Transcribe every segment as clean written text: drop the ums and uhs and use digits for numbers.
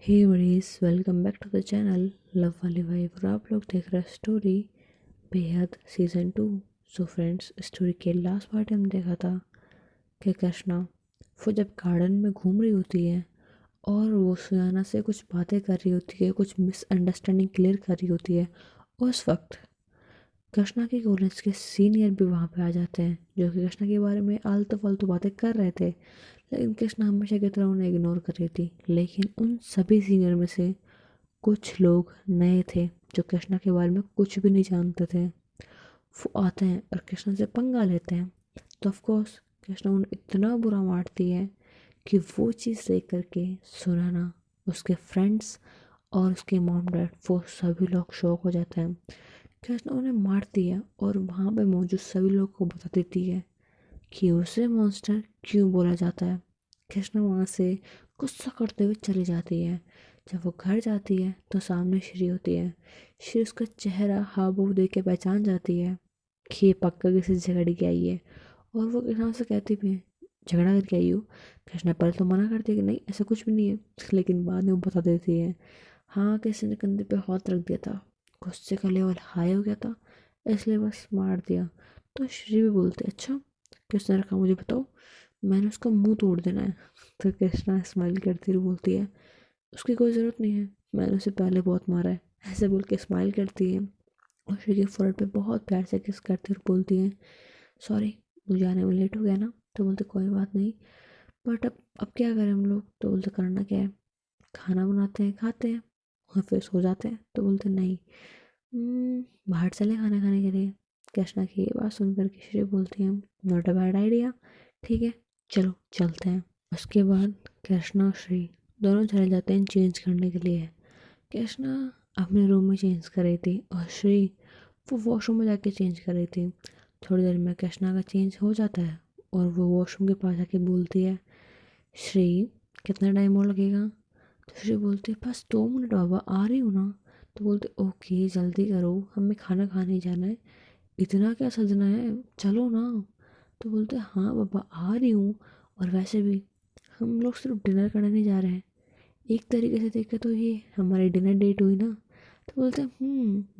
Hey worries welcome back to the channel love वाली vibe. और आप लोग देख रहे हैं स्टोरी बेहद सीज़न 2। सो फ्रेंड्स, स्टोरी के लास्ट पार्ट हम देखा था कि कृष्णा वो जब गार्डन में घूम रही होती है और वो सुयाना से कुछ बातें कर रही होती है, कुछ मिसअंडरस्टैंडिंग क्लियर कर रही होती है। उस वक्त कृष्णा के कॉलेज के सीनियर भी वहाँ पे आ जाते हैं, जो कि कृष्णा के बारे में आलतू फालतू बातें कर रहे थे। लेकिन कृष्णा हमेशा की तरह उन्हें इग्नोर कर रही थी। लेकिन उन सभी सीनियर में से कुछ लोग नए थे जो कृष्णा के बारे में कुछ भी नहीं जानते थे। वो आते हैं और कृष्णा से पंगा लेते हैं। तो ऑफ कोर्स कृष्णा उन्हें इतना बुरा मारती है कि वो चीज़ देख करके सुनैना, उसके फ्रेंड्स और उसके मॉम डैड, वो सभी लोग शॉक हो जाते हैं। कृष्णा उन्हें मारती है और वहाँ पे मौजूद सभी लोग को बता देती है कि उसे मॉन्स्टर क्यों बोला जाता है। कृष्णा वहाँ से गुस्सा करते हुए चली जाती है। जब वो घर जाती है तो सामने श्री होती है। श्री उसका चेहरा हाव भाव देख के पहचान जाती है कि ये पक्का किसी से झगड़ के आई है। और वो कृष्णा से कहती भी है, झगड़ा करके आई हो। कृष्णा पहले तो मना करती है कि नहीं, ऐसा कुछ भी नहीं है, लेकिन बाद में वो बता देती है, हाँ किसी ने कंधे पे हाथ रख दिया था, गुस्से का लेवल हाई हो गया था, इसलिए बस मार दिया। तो श्री भी बोलते, अच्छा किसने रखा मुझे बताओ, मैंने उसका मुंह तोड़ देना है। तो कृष्णा स्माइल करती हुई बोलती है, उसकी कोई ज़रूरत नहीं है, मैंने उसे पहले बहुत मारा है। ऐसे बोल के स्माइल करती है और श्री के फोrehead पे बहुत प्यार से किस करती हुई बोलती है, सॉरी मुझे आने में लेट हो गया ना। तो बोलते कोई बात नहीं, बट अब क्या करें हम लोग। तो बोलते करना क्या है, खाना बनाते हैं खाते हैं और फिर सो जाते हैं। तो बोलते नहीं, बाहर चले खाना खाने के लिए। कृष्णा की ये बात सुनकर के श्री बोलती है, नॉट अ बैड आइडिया, ठीक है चलो चलते हैं। उसके बाद कृष्णा और श्री दोनों चले जाते हैं चेंज करने के लिए। कृष्णा अपने रूम में चेंज कर रही थी और श्री वो वॉशरूम में जाके चेंज कर रही थी। थोड़ी देर में कृष्णा का चेंज हो जाता है और वो वॉशरूम के पास आके बोलती है, श्री कितना टाइम और लगेगा। तो श्री बोलती है बस 2 मिनट बाबा, आ रही हूँ ना। तो बोलते ओके जल्दी करो, हमें खाना खाने जाना है, इतना क्या सजना है, चलो ना। तो बोलते हाँ बाबा आ रही हूँ, और वैसे भी हम लोग सिर्फ डिनर करने नहीं जा रहे हैं, एक तरीके से देखे तो ये हमारी डिनर डेट हुई ना। तो बोलते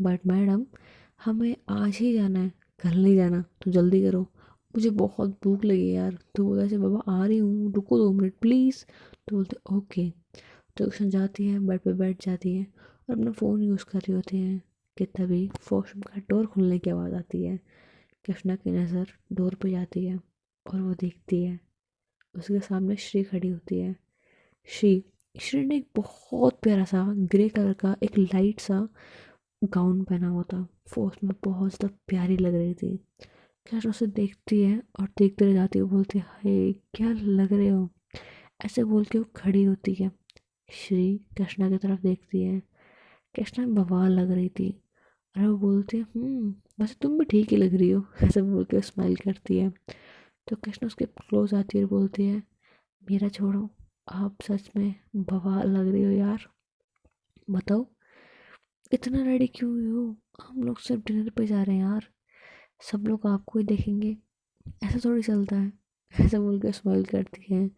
बट मैडम हमें आज ही जाना है, कल नहीं जाना, तो जल्दी करो, मुझे बहुत भूख लगी है यार। तो बोलते ऐसे बाबा आ रही हूँ, रुको 2 मिनट प्लीज़। तो बोलते ओके। तो कृष्ण जाती है, बेड पे बैठ जाती है और अपना फ़ोन यूज़ कर रही होती है कि तभी वॉशरूम का डोर खुलने की आवाज़ आती है। कृष्णा की नज़र डोर पे जाती है और वो देखती है उसके सामने श्री खड़ी होती है। श्री श्री ने एक बहुत प्यारा सा ग्रे कलर का एक लाइट सा गाउन पहना हुआ था। वो उसमें बहुत ज़्यादा प्यारी लग रही थी। कृष्णा उसे देखती है और देखते रह जाती है, बोलती है हाय क्या लग रहे हो। ऐसे बोल के वो खड़ी होती है। श्री कृष्णा की तरफ देखती है, कृष्णा बवाल लग रही थी। और वो बोलती है वैसे तुम भी ठीक ही लग रही हो, ऐसे बोल के स्माइल करती है। तो कृष्णा उसके क्लोज आती है और बोलती है, मेरा छोड़ो, आप सच में बवाल लग रही हो यार, बताओ इतना रेडी क्यों हुई हो, हम लोग सिर्फ डिनर पे जा रहे हैं यार, सब लोग आपको ही देखेंगे, ऐसा थोड़ी चलता है। ऐसा बोल के स्माइल करती है।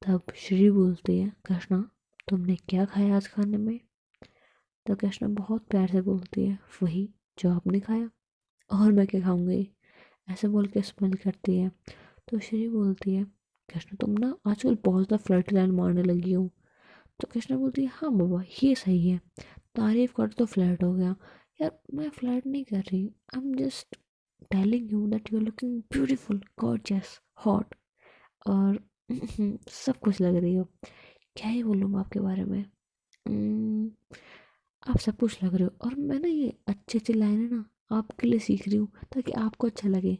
तब श्री बोलती है, कृष्णा तुमने क्या खाया आज खाने में। तो कृष्णा बहुत प्यार से बोलती है, वही जो आपने खाया, और मैं क्या खाऊंगी, ऐसे बोल के स्माइल करती है। तो श्री बोलती है, कृष्णा तुम ना आजकल बहुत ज़्यादा फ्लर्ट लाइन मारने लगी हो। तो कृष्णा बोलती है, हाँ बाबा ये सही है, तारीफ कर तो फ्लर्ट हो गया। यार मैं फ्लर्ट नहीं कर रही, I am just telling you that you are looking beautiful gorgeous hot, और सब कुछ लग रही हो। क्या ही बोलूँ मैं आपके बारे में, हम्म, आप सब कुछ लग रहे हो। और मैं ना ये अच्छी अच्छी लाइनें ना आपके लिए सीख रही हूँ ताकि आपको अच्छा लगे।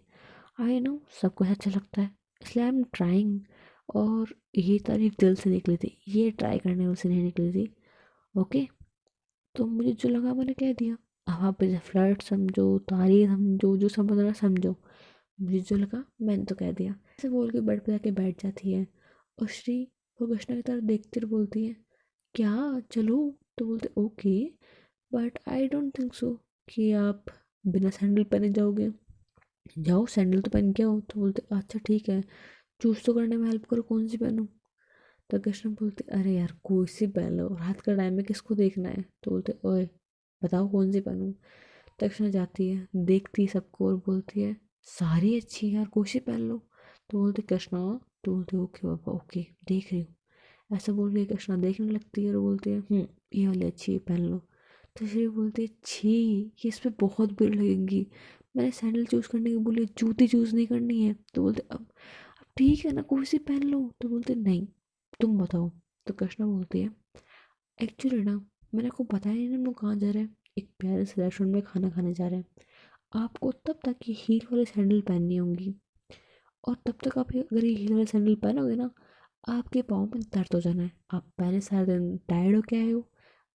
आई नो सबको अच्छा लगता है, इसलिए आई एम ट्राइंग। और ये तारीफ दिल से निकली थी, ये ट्राई करने में से नहीं निकली थी। ओके, तो मुझे जो लगा मैंने कह दिया। अब आप इसे फ्लर्ट समझो, तारीफ समझो, जो समझना समझो, मुझे जो लगा मैंने तो कह दिया। ऐसे बोल के बेड पे जाके बैठ जाती है। और श्री वो कृष्णा की तरफ देखते हुए बोलती है, क्या चलो। तो बोलते okay, but I don't think so कि आप बिना सैंडल पहने जाओगे, जाओ सैंडल तो पहन के आओ। तो बोलते अच्छा ठीक है, चूज तो करने में हेल्प करो कौन सी पहनूं। तो कृष्णा बोलते अरे यार कोई सी पहन लो, रात का टाइम में किसको देखना है। तो बोलते ओए बताओ कौन सी पहनूं। तो कृष्णा जाती है, देखती है सबको और बोलती है सारी अच्छी है यार, कोई सी पहन लो। तो बोलते कृष्णा, तो बोलते ओके पापा ओके देख रही हूँ। ऐसा बोल के कृष्णा देखने लगती है और बोलती है ये वाली अच्छी है पहन लो। तो श्री बोलती है छी, ये इस पे बहुत बुरी लगेंगी, मैंने सैंडल चूज करने की बोली, जूती चूज नहीं करनी है। तो बोलते अब ठीक है ना कोई सी पहन लो। तो बोलते नहीं तुम बताओ। तो कृष्णा बोलती है एक्चुअली ना मैंने आपको बताया नहीं ना हम लोग कहाँ जा रहे हैं, एक प्यारे से रेस्टोरेंट में खाना खाने जा रहे हैं। आपको तब तक ये हील वाले सैंडल पहननी होंगी, और तब तक आप अगर ये हील वाले सैंडल पहनोगे ना, आपके पाँव में दर्द हो जाना है। आप पहले सारे दिन टायर्ड होके आए हो,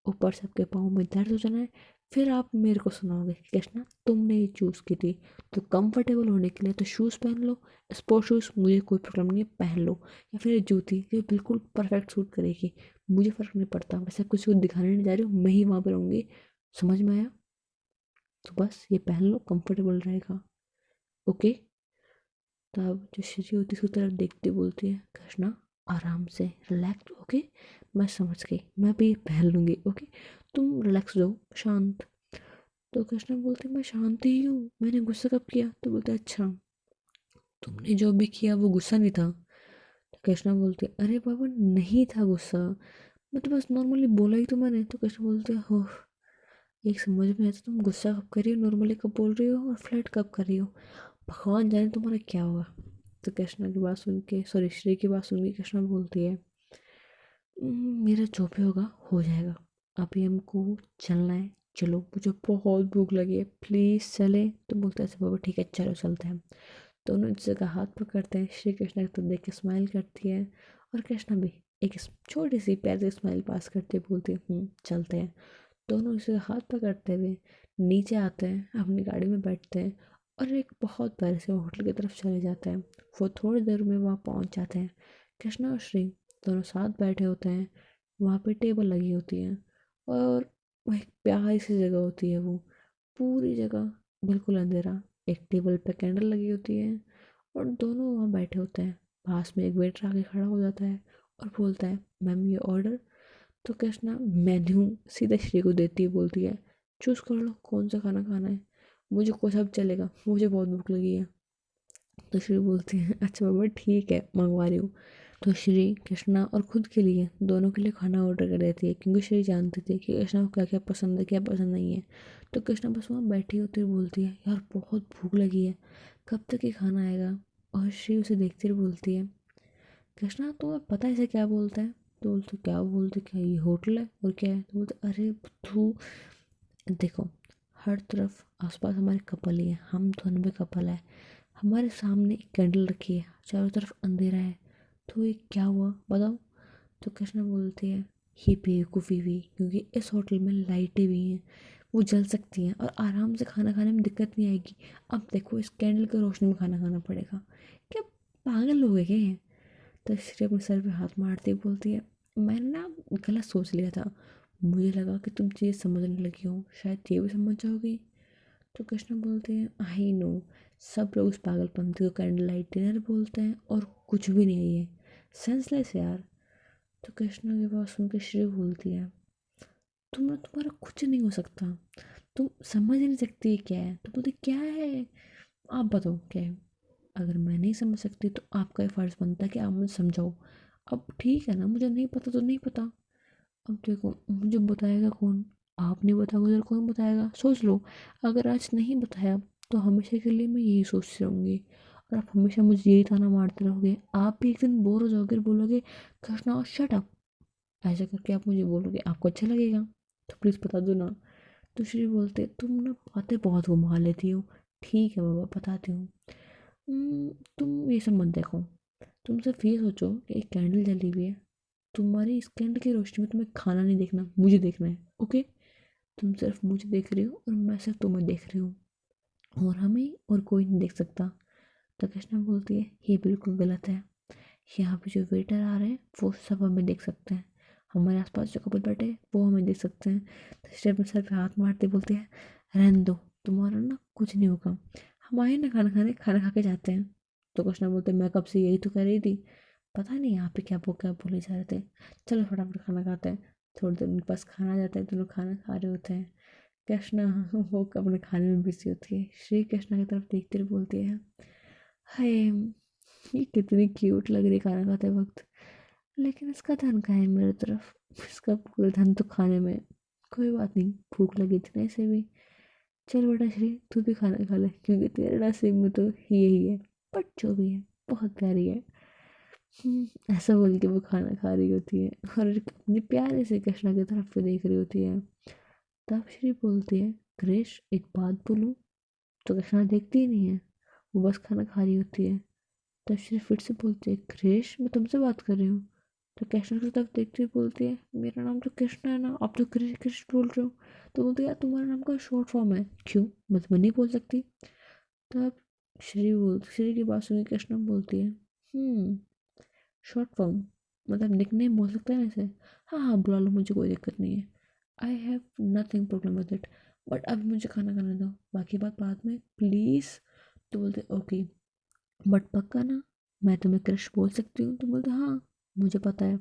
ऊपर से आपके पाँव में दर्द हो जाना है, फिर आप मेरे को सुनाओगे कि कृष्णा तुमने ये चूज़ की थी। तो कंफर्टेबल होने के लिए तो शूज़ पहन लो, स्पोर्ट शूज़ मुझे कोई प्रॉब्लम नहीं है पहन लो, या फिर ये जूती जो बिल्कुल परफेक्ट सूट करेगी, मुझे फ़र्क नहीं पड़ता, वैसे कुछ को दिखाने नहीं जा रही हूँ, मैं ही वहाँ पर रहूँगी। समझ में आया? तो बस ये पहन लो कंफर्टेबल रहेगा। ओके। तब जो श्री होती है उसकी तरफ देखती बोलती है कृष्णा आराम से रिलैक्स। ओके मैं समझ गई, मैं भी पहन लूँगी। ओके तुम रिलैक्स रहो शांत। तो कृष्णा बोलते मैं शांत ही हूँ, मैंने गुस्सा कब किया। तो बोलते अच्छा तुमने जो भी किया वो गुस्सा नहीं था। तो कृष्णा बोलते अरे बाबा नहीं था गुस्सा, मैं तो बस नॉर्मली बोला ही तो मैंने। तो कृष्णा बोलते हो एक समझ में आता तुम गुस्सा कब कर रही हो, नॉर्मली कब बोल रही हो, और फ्लर्ट कब कर रही हो, भगवान जाने तुम्हारा क्या होगा। तो कृष्णा की बात सुन के सॉरी श्री की बात सुन के कृष्णा बोलती है मेरा जो भी होगा हो जाएगा, अभी हमको चलना है, चलो मुझे बहुत भूख लगी है प्लीज़ चले। तो बोलते हैं बाबा ठीक है चलो चलते हैं। दोनों एक जगह हाथ पकड़ते हैं, श्री कृष्णा को देख के स्माइल करती है, और कृष्णा भी एक छोटी सी प्यारी स्माइल पास करते हुए बोलती है चलते हैं। दोनों इसे हाथ पकड़ते हुए नीचे आते हैं, अपनी गाड़ी में बैठते हैं, और एक बहुत प्यारे से होटल की तरफ चले जाते हैं। वो थोड़ी देर में वहाँ पहुँच जाते हैं। कृष्णा और श्री दोनों साथ बैठे होते हैं, वहाँ पे टेबल लगी होती है, और वो एक प्यारी सी जगह होती है, वो पूरी जगह बिल्कुल अंधेरा, एक टेबल पे कैंडल लगी होती है, और दोनों वहाँ बैठे होते हैं। पास में एक वेटर आके खड़ा हो जाता है और बोलता है मैम ये ऑर्डर। तो कृष्णा मेन्यू सीधा श्री को देती है, बोलती है चूज़ कर लो कौन सा खाना खाना है, मुझे कोई सब चलेगा, मुझे बहुत भूख लगी है। तो श्री बोलती है अच्छा बाबा ठीक है मंगवा रही हूँ। तो श्री कृष्णा और खुद के लिए दोनों के लिए खाना ऑर्डर कर देती है, क्योंकि श्री जानती थी कि कृष्णा को क्या क्या पसंद है क्या पसंद नहीं है। तो कृष्णा बस वहाँ बैठी होती है, बोलती है यार बहुत भूख लगी है, कब तक ये खाना आएगा। और श्री उसे देखती रही बोलती है कृष्णा तुम्हें पता है इसे क्या बोलते हैं। तो बोलते क्या बोलते, क्या ये होटल है और क्या है। तो बोलते अरे तू देखो हर तरफ आसपास हमारे कपल ही है, हम दोनों भी कपल है, हमारे सामने एक कैंडल रखी है, चारों तरफ अंधेरा है, तो ये क्या हुआ बताओ। तो कृष्णा बोलती है ही बेवकूफ़ी भी, क्योंकि इस होटल में लाइटें भी हैं, वो जल सकती हैं और आराम से खाना खाने में दिक्कत नहीं आएगी। अब देखो इस कैंडल की रोशनी में खाना खाना पड़ेगा, क्या पागल हो गए क्या ये। तो श्री अपने सर पे हाथ मारती बोलती है मैंने ना गलत सोच लिया था, मुझे लगा कि तुम चीज़ समझने लगी हो, शायद ये भी समझ जाओगी। तो कृष्णा बोलते हैं आई नो सब लोग इस पागलपंथी को कैंडल लाइट डिनर बोलते हैं और कुछ भी नहीं है ये सेंसलेस यार। तो कृष्णा की बात सुन के श्री बोलती है तुम्हारा कुछ नहीं हो सकता, तुम समझ ही नहीं सकती क्या है। तो बोलती क्या है आप बताओ क्या है। अगर मैं नहीं समझ सकती तो आपका ये फ़र्ज़ बनता है कि आप मुझे समझाओ। अब ठीक है ना मुझे नहीं पता तो नहीं पता, अब देखो मुझे बताएगा कौन, आप नहीं बताओगे तो कौन बताएगा, सोच लो। अगर आज नहीं बताया तो हमेशा के लिए मैं यही सोचती रहूँगी, और आप हमेशा मुझे यही ताना मारते रहोगे, आप भी एक दिन बोर हो जाओगे और बोलोगे कृष्णा शट अप, ऐसा करके आप मुझे बोलोगे, आपको अच्छा लगेगा। तो प्लीज़ बता दो ना। तो श्री बोलते तुम ना बातें बहुत घुमा लेती हो, ठीक है बाबा बताती हूँ। तुम ये सब मत देखो, तुम सिर्फ ये सोचो कि एक कैंडल जली हुई है, तुम्हारी इस कैंडल की रोशनी में तुम्हें खाना नहीं देखना, मुझे देखना है। ओके तुम सिर्फ मुझे देख रही हो और मैं सिर्फ तुम्हें देख रही हूँ, और हमें और कोई नहीं देख सकता। तो कृष्णा बोलती है ये बिल्कुल गलत है, यहाँ पे जो वेटर आ रहे हैं वो सब हमें देख सकते हैं, हमारे आसपास जो कपल बैठे हैं वो हमें देख सकते हैं। तो श्री अपने सर पे हाथ मारते बोलते हैं रहने दो, तुम्हारा ना कुछ नहीं होगा, हम आए ना खाना खाने, खाना खा के जाते हैं। तो कृष्णा बोलते मैं कब से यही तो कह रही थी, पता नहीं यहाँ पे क्या बोले जा रहे थे। चलो फटाफट खाना खाते हैं। थोड़ी देर उनके पास खाना आ जाता है, दोनों खाना खा रहे होते हैं। कृष्णा वो अपने खाने में बिजी होती है। श्री कृष्णा की तरफ देखते हुए बोलती है, हाय ये कितनी क्यूट लग रही है खाना खाते वक्त, लेकिन इसका ध्यान कहाँ है मेरी तरफ। इसका पूरा ध्यान तो खाने में है। कोई बात नहीं, भूख लगी थी ना इसे भी। चल बेटा श्री, तू भी खाना खा ले, क्योंकि तेरे नसीब में तो यही है। बट जो भी है, बहुत प्यारी है। ऐसा बोल के वो खाना खा रही होती है और अपने प्यारे से कृष्णा की तरफ भी देख रही होती है। तब श्री बोलती है, क्रिश एक बात बोलूं? तो कृष्णा देखती ही नहीं है, वो बस खाना खा रही होती है। तब श्री फिर से बोलती है, क्रिश मैं तुमसे बात कर रही हूँ। तो कृष्णा की तरफ देखती हुई बोलती है, मेरा नाम तो कृष्णा है ना, आप तो क्रिश क्रिश बोल रहे हो। तो बोलती है, यार तुम्हारे नाम का शॉर्ट फॉर्म है। क्यों? मैं नहीं बोल सकती? तब श्री की बात सुनी कृष्णा बोलती है, शॉर्ट फॉर्म मतलब निकनेम बोल सकते हैं वैसे। हाँ हाँ बुला लो, मुझे कोई दिक्कत नहीं है। I have nothing problem with it. But अभी मुझे खाना खाने दो, बाकी बात बाद में प्लीज़। तो बोलते ओके, बट पक्का ना, मैं तुम्हें क्रश बोल सकती हूँ? तो बोलते हाँ, मुझे पता है।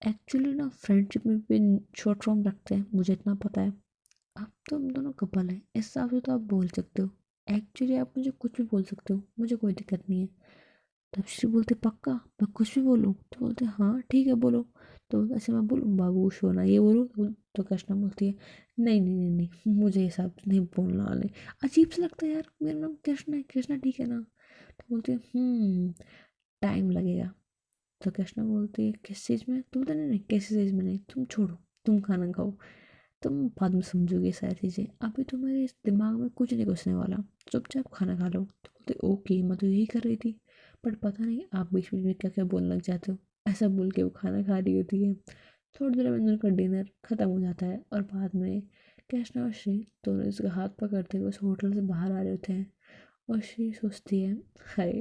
एक्चुअली ना फ्रेंडशिप में भी शॉर्ट फॉर्म रखते हैं, मुझे इतना पता है। अब तुम दोनों कपल हैं, इस हिसाब से तो आप बोल सकते हो। एक्चुअली आप मुझे कुछ भी बोल सकते हो, मुझे कोई दिक्कत नहीं है। तब श्री बोलते पक्का मैं कुछ भी बोलूँ? तो बोलते हाँ ठीक है बोलो। तो बोलते, अच्छा मैं बोलूँ बाबू सोना ये बोलूँ? तो कृष्णा बोलती है, नहीं नहीं नहीं नहीं, मुझे ये सब नहीं बोलना वाले। अजीब सा लगता है यार, मेरा नाम कृष्णा है, कृष्णा ठीक है ना? तो बोलती है टाइम लगेगा। तो कृष्णा बोलती है किस चीज़ में? तो बोलते नहीं नहीं किसी चीज़ में नहीं, तुम छोड़ो, तुम खाना खाओ, तुम बाद में समझोगे सारी चीज़ें, अभी तो मेरे इस दिमाग में कुछ नहीं घुसने वाला। चुपचाप खाना खा लो। तो बोलते ओके, मैं तो यही कर रही थी, बट पता नहीं आप बीच बीच में क्या क्या बोलने लग जाते हो। ऐसा बोल के वो खाना खा रही होती है। थोड़ी देर में उनका डिनर ख़त्म हो जाता है और बाद में कृष्णा और श्री दोनों इसका हाथ पकड़ते हुए उस होटल से बाहर आ रहे होते हैं। और श्री सोचती है, हाय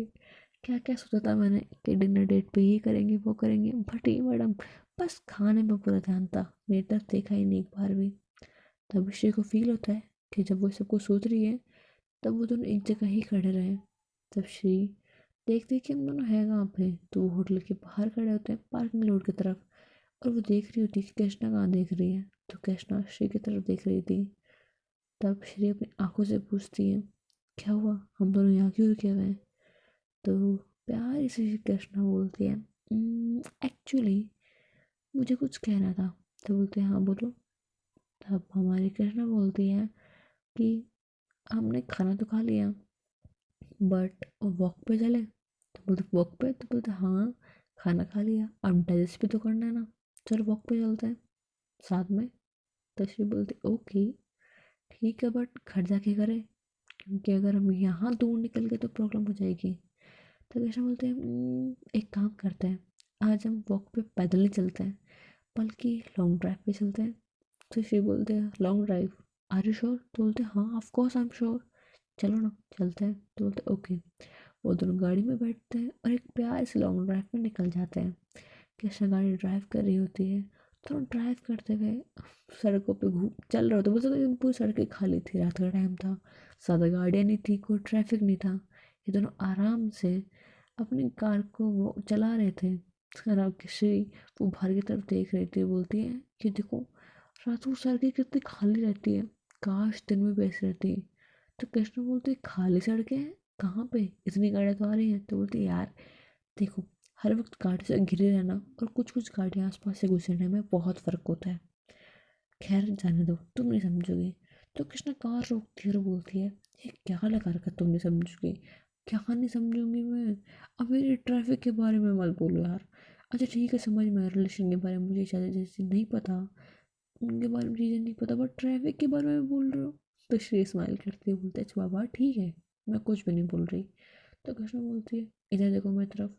क्या क्या सोचा था मैंने कि डिनर डेट पे ये करेंगे वो करेंगे, बट ये मैडम बस खाने में पूरा ध्यान था, मेरी तरफ देखा ही नहीं एक बार भी। तब ऋषि को फील होता है कि जब वो सबको सोच रही है, तब वो दोनों एक जगह ही खड़े रहे। तब श्री देखती है कि हम दोनों हैं कहाँ पे, तो वो होटल के बाहर खड़े होते हैं पार्किंग लॉट की तरफ। और वो देख रही होती है कि कृष्णा कहाँ देख रही है, तो कृष्णा श्री की तरफ देख रही थी। तब श्री अपनी आंखों से पूछती है, क्या हुआ, हम दोनों यहाँ क्यों रुके हुए हैं? तो प्यारी से कृष्णा बोलती है, एक्चुअली मुझे कुछ कहना था। तो बोलते हैं हाँ बोलो। तब हमारी कृष्णा बोलती है कि हमने खाना तो खा लिया, बट वॉक पे चले? तो बोलते वॉक पे? तो बोलते हाँ, खाना खा लिया, अब डाइजेस्ट भी तो करना है ना, चलो वॉक पे चलते हैं साथ में। तो श्री बोलते ओके ठीक है, बट घर जाके करें, क्योंकि अगर हम यहाँ दूर निकल गए तो प्रॉब्लम हो जाएगी। तो कृष्णा बोलते हैं एक काम करते हैं, आज हम वॉक पे पैदल नहीं चलते हैं, बल्कि लॉन्ग ड्राइव पे चलते हैं। तो श्री बोलते हैं long drive, are you sure? तो बोलते हैं हाँ of course I am sure, चलो ना चलते हैं। तो बोलते हैं ओके। वो दोनों गाड़ी में बैठते हैं और एक प्यार से लॉन्ग ड्राइव में निकल जाते हैं। कृष्णा गाड़ी ड्राइव कर रही होती है। तो ड्राइव करते हुए सड़कों पे घूम चल रहे होते, बोल सकते पूरी सड़कें खाली थी, रात का टाइम था, ज़्यादा गाड़ियाँ नहीं थी, कोई ट्रैफिक नहीं था। ये दोनों आराम से अपनी कार को वो चला रहे थे। आराम से वो बाहर की तरफ देख रही थी, बोलती है कि देखो रात को सड़कें कितनी खाली रहती है, काश दिन में बेस रहती। तो कृष्ण बोलते खाली सड़कें हैं कहाँ पे, इतनी गाड़ियाँ तो आ रही हैं। तो बोलती यार देखो, हर वक्त गाड़ी से घिरे रहना और कुछ कुछ गाड़ियाँ आसपास से गुजरने में बहुत फ़र्क होता है। खैर जाने दो, तुम नहीं समझोगे। तो कृष्णा कार रोकती है और बोलती है, ये क्या लगा रखा, तुम नहीं समझोगे? क्या नहीं समझूंगी मैं? अब मेरे ट्रैफिक के बारे में मत बोलो यार। अच्छा ठीक है समझ में, रिलेशन के बारे में मुझे ज़्यादा जैसे नहीं पता, उनके बारे में चीज़ें नहीं पता, बट ट्रैफिक के बारे में बोल रहे हो। तो श्री स्माइल करती है, बोलते अच्छा बाबा ठीक है, मैं कुछ भी नहीं बोल रही। तो कृष्णा बोलती है इधर देखो मेरी तरफ।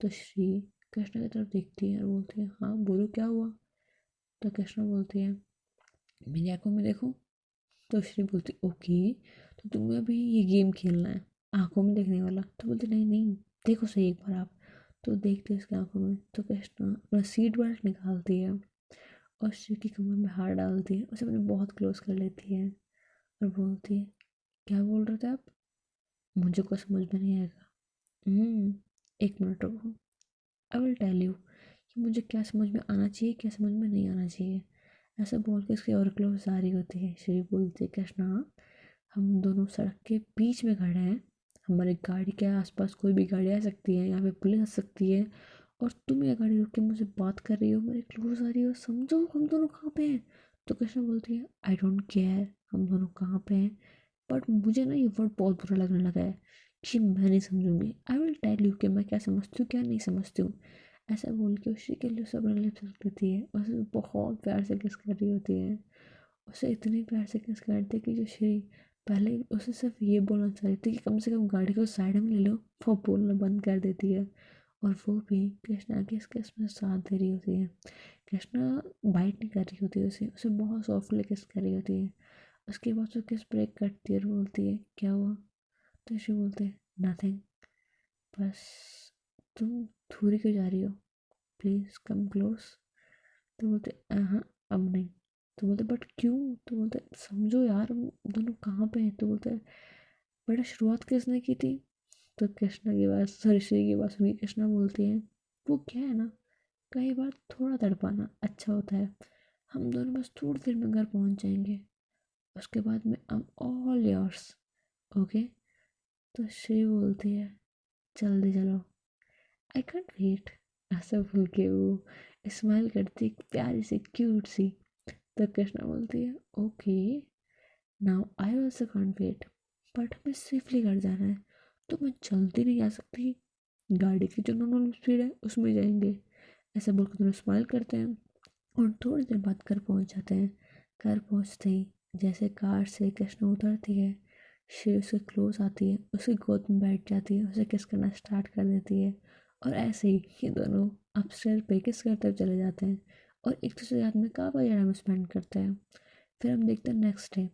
तो श्री कृष्णा की तरफ देखती है और बोलती है हाँ बोलो क्या हुआ? तो कृष्णा बोलती है मेरी आंखों में देखो। तो श्री बोलती ओके, तो तुम्हें अभी ये गेम खेलना है आंखों में देखने वाला? तो बोलती नहीं नहीं, देखो सही एक बार आप। तो देखते उसकी आंखों में, तो कृष्णा अपना सीट बेल्ट निकालती है और श्री की कमर में हाथ डालती है, उसे अपने बहुत क्लोज कर लेती है और बोलती है क्या बोल रहे थे आप? मुझे कुछ समझ में नहीं आएगा। एक मिनट रुको। आई विल टेल यू कि मुझे क्या समझ में आना चाहिए, क्या समझ में नहीं आना चाहिए। ऐसा बोल के उसकी और क्लोज आ रही होती है। श्री बोलती है, कृष्णा हम दोनों सड़क के बीच में खड़े हैं, हमारी गाड़ी के आसपास कोई भी गाड़ी आ सकती है, यहाँ पे पुलिस आ सकती है, और तुम ये गाड़ी रोक के मुझे बात कर रही हो, मेरे क्लोज आ रही हो, समझो हम दोनों कहाँ पे हैं। तो कृष्णा बोलती है, आई डोंट केयर हम दोनों कहाँ पे हैं, बट मुझे ना ये वर्ड बहुत बुरा लगने लगा है कि मैं नहीं समझूंगी। आई विल टेल यू कि मैं क्या समझती हूँ क्या नहीं समझती हूँ। ऐसा बोल के उसी के लिए उसे अपने लिप्स रख देती है, और उसे बहुत प्यार से किस कर रही होती है। उसे इतनी प्यार से किस करती है कि जो श्री पहले उसे सिर्फ ये बोलना चाह रही थी कि कम से कम गाड़ी को साइड में ले लो, वो बोलना बंद कर देती है। और वो भी कृष्णा के इस किस में साथ दे रही होती है। कृष्णा बाइट नहीं कर रही होती है उसे उसे बहुत सॉफ्टली किस कर रही होती है। उसके बाद वो किस ब्रेक करती है और बोलती है, क्या हुआ। तो श्री बोलते हैं, नथिंग, बस तुम दूरी क्यों जा रही हो, प्लीज़ कम क्लोज। तो बोलते, हाँ अब नहीं। तो बोलते, बट क्यों। तो बोलते, समझो यार हम दोनों कहाँ पे हैं। तो बोलते, बेटा शुरुआत किसने की थी। तो कृष्णा की बात सॉरी श्री की बात सुनी कृष्णा बोलती है, वो क्या है ना, कई बार थोड़ा तड़पाना अच्छा होता है, हम दोनों बस थोड़ी देर में घर पहुंच जाएंगे, उसके बाद में I am all yours, okay. तो श्री बोलती है, जल्दी चलो, आई कांट वेट। ऐसा बोल के वो स्माइल करती है, एक प्यारी सी क्यूट सी। तो कृष्णा बोलती है, okay now I also can't wait, but हमें सेफली घर जाना है, तो मैं जल्दी नहीं आ सकती, गाड़ी की जो नॉर्मल स्पीड है उसमें जाएंगे। ऐसा बोलकर दोनों स्माइल करते हैं और थोड़ी देर बाद घर पहुंच जाते हैं। घर पहुंचते ही जैसे कार से कृष्णा उतरती है, श्री उसके क्लोज आती है, उसकी गोद में बैठ जाती है, उसे किस करना स्टार्ट कर देती है। और ऐसे ही ये दोनों अपस्टेयर पे किस करते हुए चले जाते हैं और एक दूसरे के साथ में काफ़ी ज़्यादा टाइम स्पेंड करते हैं। फिर हम देखते हैं नेक्स्ट डे,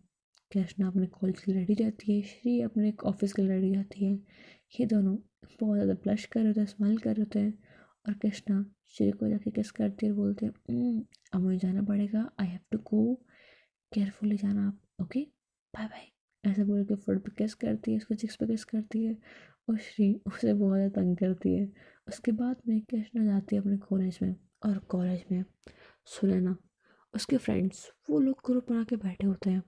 कृष्णा अपने कॉलेज के लिए रेडी रहती है, श्री अपने ऑफिस के लिए रेडी रहती है। ये दोनों बहुत ज़्यादा ब्लश कर रहे होते हैं, स्माइल कर रहे होते हैं। और कृष्णा श्री को जाके किस करती है और बोलते हैं, अब मुझे जाना पड़ेगा, I have to go, carefully जाना आप, ओके बाय बाय। ऐसे बोल के फुट पे किस करती है, उसको चिक्स पे किस करती है, और श्री उसे बहुत ज़्यादा तंग करती है। उसके बाद में कृष्णा जाती है अपने कॉलेज में, और कॉलेज में सुनैना उसके फ्रेंड्स वो लोग ग्रुप बना के बैठे होते हैं।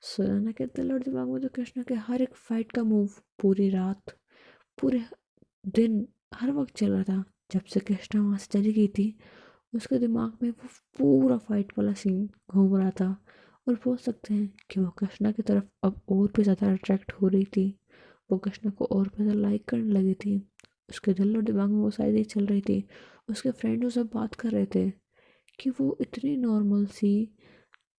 सुनैना के दिल और दिमाग में तो कृष्णा के हर एक फाइट का मूव पूरी रात पूरे दिन हर वक्त चल रहा था। जब से कृष्णा वहाँ से चली गई थी उसके दिमाग में वो पूरा फाइट वाला सीन घूम रहा था, और बोल सकते हैं कि वो कृष्णा की तरफ अब और भी ज़्यादा अट्रैक्ट हो रही थी, वो कृष्णा को और भी ज़्यादा लाइक करने लगी थी। उसके दिल और दिमाग में वो सारी चीज़ चल रही थी। उसके फ्रेंड उससे बात कर रहे थे कि वो इतनी नॉर्मल सी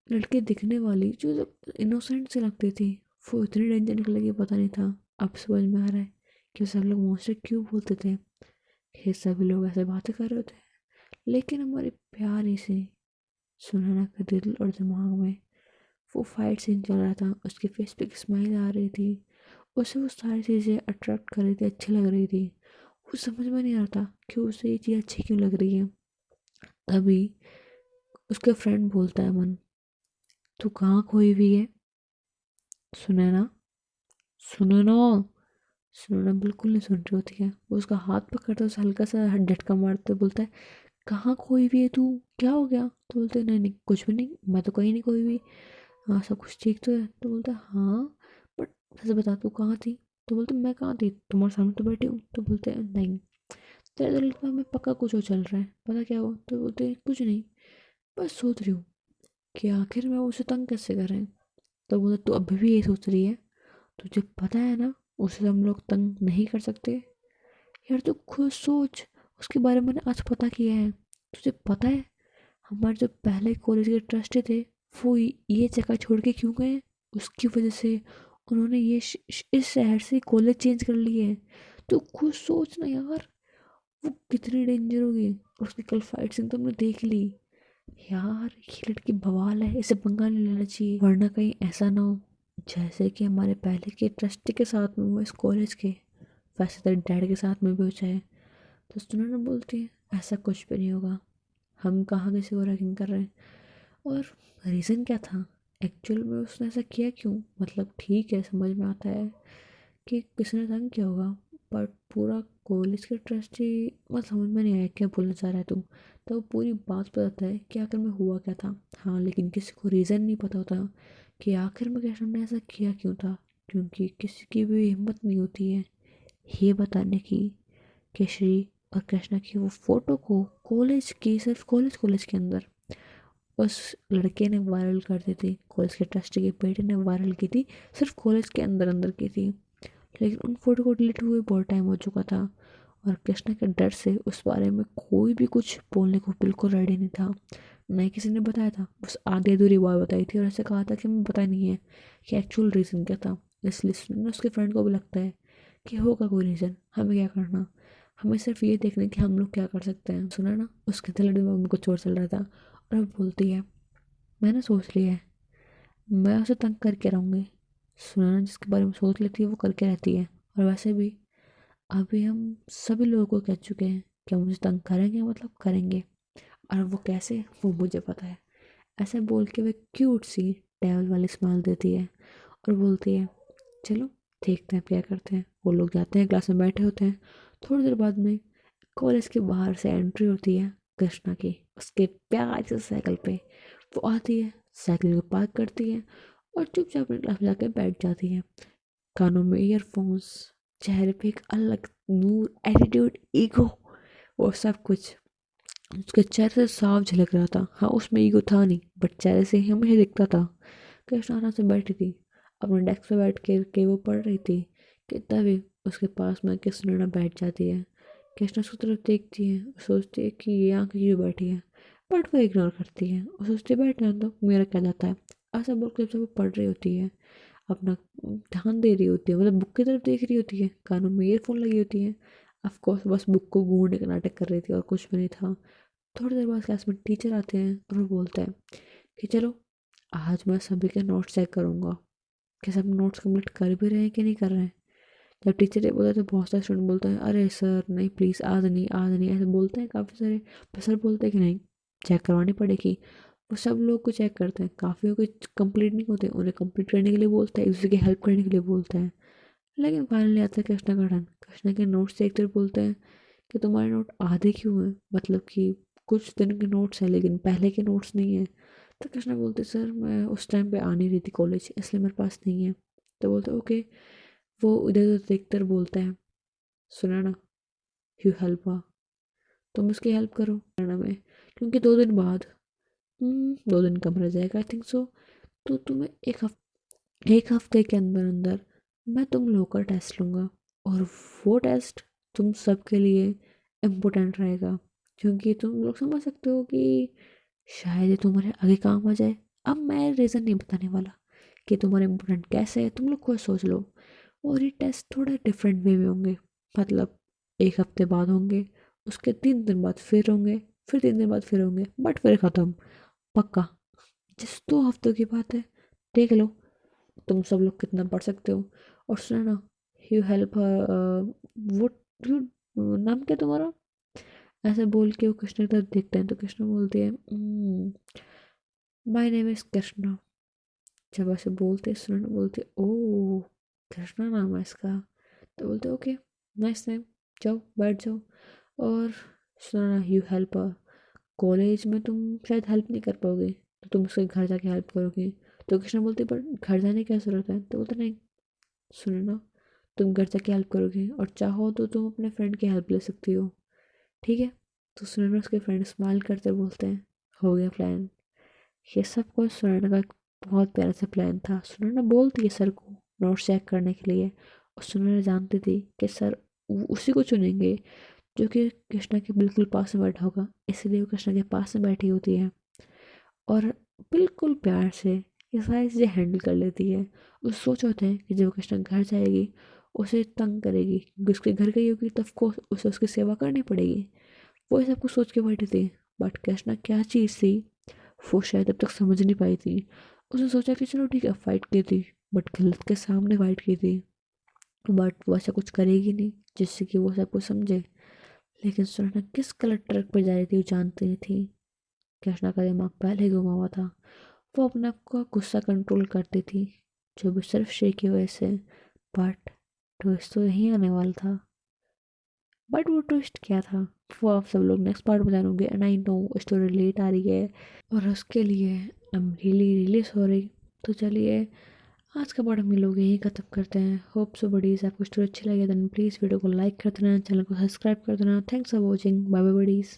लड़के दिखने वाली जो इनोसेंट सी लगती थी, वो इतनी डेंजर निकलेगी पता नहीं था। अब समझ में आ रहा है कि सब लोग मुझसे क्यों बोलते थे, ये सभी लोग ऐसे बातें कर रहे थे। लेकिन हमारी प्यारी सी सुनैना के दिल और दिमाग में वो फाइट सीन चल रहा था, उसके फेस पे एक स्माइल आ रही थी, उसे वो सारी चीज़ें अट्रैक्ट कर रही थी, अच्छी लग रही थी। वो समझ में नहीं आता कि उसे ये चीज़ अच्छी क्यों लग रही है। तभी उसका फ्रेंड बोलता है, मन तू कहाँ खोई हुई है। सुनैना सुनैना सुनैना बिल्कुल नहीं सुन रही होती है। वो उसका हाथ पकड़ता है, उसे हल्का सा झटका मारते बोलता है, कहाँ खोई हुई है तू, क्या हो गया। तो बोलते हैं, नहीं नहीं कुछ भी नहीं, मैं तो कहीं नहीं खोई हुई, हाँ सब कुछ ठीक तो है। तो बोलता है, हाँ बट ऐसे बता तू कहाँ थी। तो बोलते, मैं कहाँ थी, तुम्हारे सामने तो बैठी हूँ। तो बोलते हैं, नहीं तेरे दिल में हमें पक्का कुछ और चल रहा है, पता क्या हुआ। तो बोलते हैं, कुछ नहीं, बस सोच रही हूँ कि आखिर मैं उसे तंग कैसे करें। तो बोलते, तू अभी भी ये सोच रही है, तुझे पता है ना उसे हम लोग तंग नहीं कर सकते। यार तू खुद सोच, उसके बारे में मैंने आज पता किया है, तुझे पता है हमारे जो पहले कॉलेज के ट्रस्टी थे वो ये जगह छोड़ के क्यों गए। उसकी वजह से उन्होंने इस शहर से कॉलेज चेंज कर लिए है। तो खुद सोच ना यार, वो कितनी डेंजर होगी। उसकी कल फाइट सीन तुमने देख ली। यार ये लड़की बवाल है, इसे पंगा नहीं लेना चाहिए, वरना कहीं ऐसा ना हो जैसे कि हमारे पहले के ट्रस्टी के साथ में हुआ इस कॉलेज के, वैसे तो डैड के साथ में भी हो जाए। तो सुनैना बोलती है, ऐसा कुछ भी नहीं होगा, हम कहाँ किसी को रैगिंग कर रहे हैं। और रीज़न क्या था एक्चुअल में, उसने ऐसा किया क्यों। मतलब ठीक है समझ में आता है कि किसी ने तंग किया होगा, बट पूरा कॉलेज के ट्रस्टी मतलब समझ में नहीं आया क्या बोलना चाह रहा है तुम। तो वो पूरी बात बताता है कि आखिर में हुआ क्या था। हाँ, लेकिन किसी को रीज़न नहीं पता होता कि आखिर में कृष्णा ने ऐसा किया क्यों था, क्योंकि किसी की भी हिम्मत नहीं होती है ये बताने की कि श्री और कृष्णा की वो फोटो को कॉलेज की, सिर्फ कॉलेज के अंदर उस लड़के ने वायरल कर दी थी, कॉलेज के ट्रस्टी के बेटे ने वायरल की थी, सिर्फ कॉलेज के अंदर अंदर की थी। लेकिन उन फोटो को डिलीट हुए बहुत टाइम हो चुका था और कृष्णा के डर से उस बारे में कोई भी कुछ बोलने को बिल्कुल रेडी नहीं था। नहीं किसी ने बताया था, बस आधी अधूरी बात बताई थी और ऐसे कहा था कि हमें पता नहीं है कि एक्चुअल रीज़न क्या था। इसलिए उसके फ्रेंड को भी लगता है कि होगा कोई रीज़न, हमें क्या करना, हमें सिर्फ ये देखना है कि हम लोग क्या कर सकते हैं। सुना ना, उसके दिल दिमाग में कुछ और चल रहा था और अब बोलती है मैंने सोच लिया है, मैं उसे तंग करके रहूँगी। सुना ना, जिसके बारे में सोच लेती है वो करके रहती है। और वैसे भी अभी हम सभी लोगों को कह चुके हैं कि हम उसे तंग करेंगे, मतलब करेंगे, और वो कैसे वो मुझे पता है। ऐसे बोल के वे क्यूट सी डेवल वाली स्माइल देती है और बोलती है चलो देखते हैं क्या करते हैं। वो लोग जाते हैं, क्लास में बैठे होते हैं। थोड़ी देर बाद में कॉलेज के बाहर से एंट्री होती है कृष्णा की, उसके प्यार से साइकिल पे। वो आती है, साइकिल को पार्क करती है और चुपचाप अपनी क्लास में जाकर बैठ जाती है। कानों में ईयरफोन्स, चेहरे पे एक अलग नूर, एटीट्यूड, ईगो, वो सब कुछ उसके चेहरे से साफ झलक रहा था। हाँ, उसमें ईगो था नहीं बट चेहरे से ही हमें दिखता था। कृष्णा आराम से बैठी थी, अपने डेस्क पे बैठ के वो पढ़ रही थी कि तभी उसके पास में कृष्णा बैठ जाती है। कृष्णा उसकी तरफ देखती है, सोचती है कि ये यहाँ क्यों बैठी है, बट वो इग्नोर करती है और सोचती है बैठने दो, मेरा क्या जाता है। ऐसा बोल के जब वो पढ़ रही होती है, अपना ध्यान दे रही होती है, मतलब बुक की तरफ देख रही होती है, कानों में ईयरफोन लगी होती है। ऑफ कोर्स बस बुक को घूरने का नाटक कर रही थी और कुछ भी नहीं था। थोड़ी देर बाद क्लास में टीचर आते हैं और वो बोलता है कि चलो आज मैं सभी के नोट्स चेक करूँगा कि सब नोट्स कंप्लीट कर भी रहे हैं कि नहीं कर रहे हैं। जब टीचर ये बोलता है तो बहुत सारे स्टूडेंट बोलते हैं अरे सर नहीं प्लीज़, आज नहीं आज नहीं, ऐसे बोलते हैं काफ़ी सारे। पर सर बोलते हैं कि नहीं, चेक करवानी पड़ेगी। वो सब लोग को चेक करते हैं, काफ़ी को कंप्लीट नहीं होते, उन्हें कंप्लीट करने के लिए बोलता है, एक दूसरे की हेल्प करने के लिए बोलता है। लेकिन फाइनली आता है कृष्णा का टर्न। कृष्णा के नोट्स देखते हुए बोलते हैं कि तुम्हारे नोट आधे क्यों हैं, मतलब कि कुछ दिन के नोट्स हैं लेकिन पहले के नोट्स नहीं है। तो कृष्णा बोलते सर मैं उस टाइम पे आ नहीं रही थी कॉलेज, इसलिए मेरे पास नहीं है। तो बोलते ओके। वो इधर उधर देखते हुए बोलता है सुना ना, यू हेल्प आ, तुम उसकी हेल्प करो करना में, क्योंकि 2 दिन बाद 2 दिन कम रह जाएगा आई थिंक सो। तो तुम्हें एक हफ्ते के अंदर अंदर मैं तुम लोगों का टेस्ट लूँगा और वो टेस्ट तुम सबके लिए इम्पोर्टेंट रहेगा, क्योंकि तुम लोग समझ सकते हो कि शायद ये तुम्हारे आगे काम आ जाए। अब मैं रीज़न नहीं बताने वाला कि तुम्हारा इम्पोर्टेंट कैसे है, तुम लोग खुद सोच लो। और ये टेस्ट थोड़ा डिफरेंट वे में होंगे, मतलब एक हफ्ते बाद होंगे, उसके 3 दिन बाद फिर होंगे, फिर 3 दिन बाद फिर होंगे, बट फिर ख़त्म पक्का। जिस 2 हफ्तों की बात है, देख लो तुम सब लोग कितना पढ़ सकते हो। और सुना ना, यू हेल्प वो यू, नाम क्या तुम्हारा, ऐसे बोल के वो कृष्ण की तरफ देखते हैं तो कृष्ण बोलती है माय नेम इज कृष्णा। जब ऐसे बोलते सुना बोलते ओ कृष्णा नाम है इसका। तो बोलते ओके नाइस नेम, जाओ बैठ जाओ। और सुना यू हेल्प, कॉलेज में तुम शायद हेल्प नहीं कर पाओगे तो तुम उसके घर जाके हेल्प करोगे। तो कृष्णा बोलते पर घर जाने की क्या ज़रूरत है। तो बोलते नहीं, सुनो ना, तुम घर जाके हेल्प करोगे और चाहो तो तुम अपने फ्रेंड की हेल्प ले सकती हो, ठीक है। तो सुनैना उसके फ्रेंड स्माइल करते बोलते हैं हो गया प्लान। ये सब कुछ सुनैना का एक बहुत प्यारा सा प्लान था। सुनैना बोलती है सर को नोट्स चेक करने के लिए, और सुनैना जानती थी कि सर उसी को चुनेंगे जो कि कृष्णा के बिल्कुल पास में बैठा होगा, इसलिए वो कृष्णा के पास में बैठी होती है और बिल्कुल प्यार से ये सारी चीज़ें हैंडल कर लेती है। उसे सोच होता है कि जब कृष्णा घर जाएगी उसे तंग करेगी, क्योंकि उसके घर गई होगी तो ऑफकोर्स उसे उसकी सेवा करनी पड़ेगी। वो ये सब कुछ सोच के बैठी थी, बट कृष्णा क्या चीज़ थी वो शायद अब तक समझ नहीं पाई थी। उसने सोचा कि चलो ठीक है फाइट की थी, बट गलत के सामने फाइट की थी, बट वो ऐसा कुछ करेगी नहीं जिससे कि वो सब कुछ समझे। लेकिन सुनैना किस गलत ट्रैक पर जा रही थी वो जानती नहीं थी। कृष्णा का दिमाग पहले ही घुमा हुआ था, वो अपने आप को गुस्सा कंट्रोल करती थी, जो भी सिर्फ श्री की वजह से। बट ट्विस्ट तो यहीं आने वाला था बट वो ट्विस्ट क्या था वो आप सब लोग नेक्स्ट पार्ट में जानोगे। And I know story late आ रही है और उसके लिए I am really really sorry. तो चलिए आज का पार्ट हम लोग यहीं ख़त्म करते हैं। होप सो बडीज़ आपको स्टोरी अच्छी लगे देन प्लीज़ वीडियो को लाइक कर देना, चैनल को सब्सक्राइब कर देना। Thanks for watching, bye bye buddies.